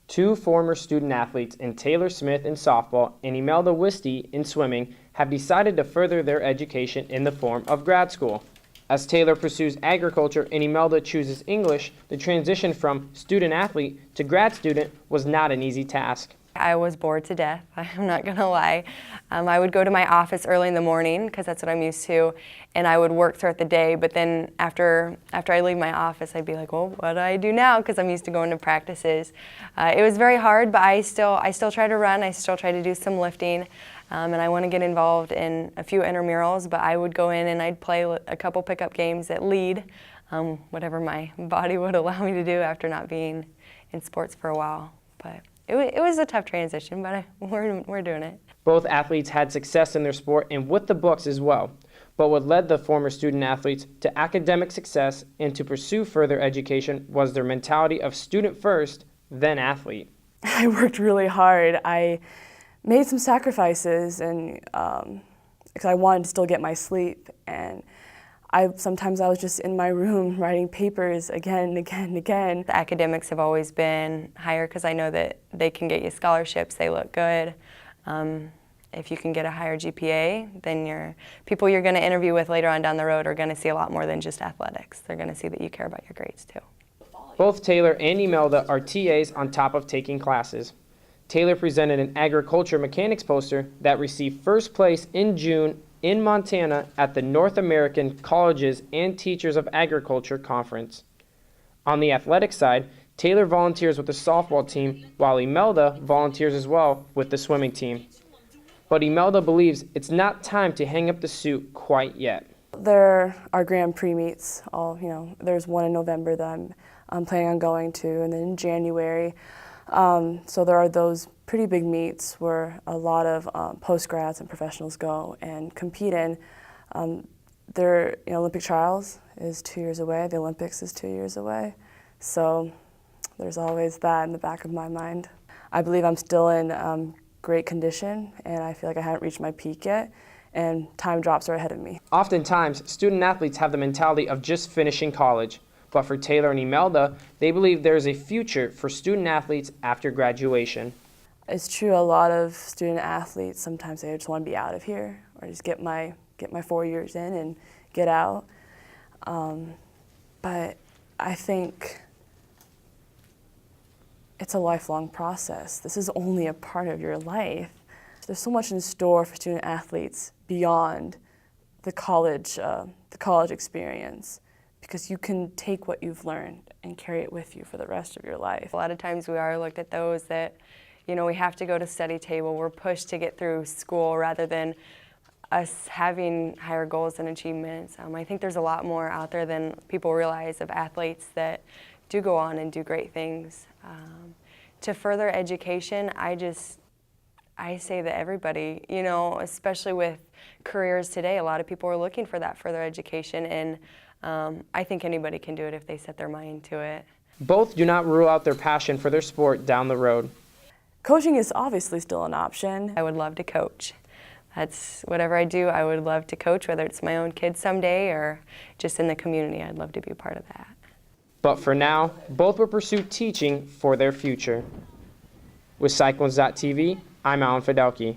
Two former student athletes in Taylor Smith in softball and Imelda Wistey in swimming have decided to further their education in the form of grad school. As Taylor pursues agriculture and Imelda chooses English, the transition from student athlete to grad student was not an easy task. I was bored to death, I'm not going to lie. I would go to my office early in the morning because that's what I'm used to, and I would work throughout the day, but then after I leave my office, I'd be like, well, what do I do now? Because I'm used to going to practices. It was very hard, but I still try to run, I still try to do some lifting, and I want to get involved in a few intramurals, but I would go in and I'd play a couple pickup games at lead, whatever my body would allow me to do after not being in sports for a while. But it was a tough transition, but we're doing it. Both athletes had success in their sport and with the books as well. But what led the former student athletes to academic success and to pursue further education was their mentality of student first, then athlete. I worked really hard. I made some sacrifices, and because I wanted to still get my sleep, and sometimes I was just in my room writing papers again and again and again. The academics have always been higher because I know that they can get you scholarships, they look good. If you can get a higher GPA, then people you're going to interview with later on down the road are going to see a lot more than just athletics. They're going to see that you care about your grades too. Both Taylor and Imelda are TAs on top of taking classes. Taylor presented an agriculture mechanics poster that received first place in June in Montana at the North American Colleges and Teachers of Agriculture Conference. On the athletic side, Taylor volunteers with the softball team, while Imelda volunteers as well with the swimming team. But Imelda believes it's not time to hang up the suit quite yet. There are Grand Prix meets. There's one in November that I'm planning on going to, and then in January. So there are those pretty big meets where a lot of post-grads and professionals go and compete in. Olympic trials is 2 years away. The Olympics is 2 years away. So there's always that in the back of my mind. I believe I'm still in great condition, and I feel like I haven't reached my peak yet, and time drops are ahead of me. Oftentimes, student athletes have the mentality of just finishing college. But for Taylor and Imelda, they believe there is a future for student athletes after graduation. It's true, a lot of student athletes, sometimes they just want to be out of here or just get my 4 years in and get out. But I think it's a lifelong process. This is only a part of your life. There's so much in store for student athletes beyond the college experience, because you can take what you've learned and carry it with you for the rest of your life. A lot of times we are looked at those that, we have to go to study table, we're pushed to get through school rather than us having higher goals and achievements. I think there's a lot more out there than people realize of athletes that do go on and do great things. To further education, I say that everybody, especially with careers today, a lot of people are looking for that further education, and I think anybody can do it if they set their mind to it. Both do not rule out their passion for their sport down the road. Coaching is obviously still an option. I would love to coach. That's whatever I do, I would love to coach, whether it's my own kids someday or just in the community. I'd love to be a part of that. But for now, both will pursue teaching for their future. With Cyclones.tv, I'm Alan Fiddelke.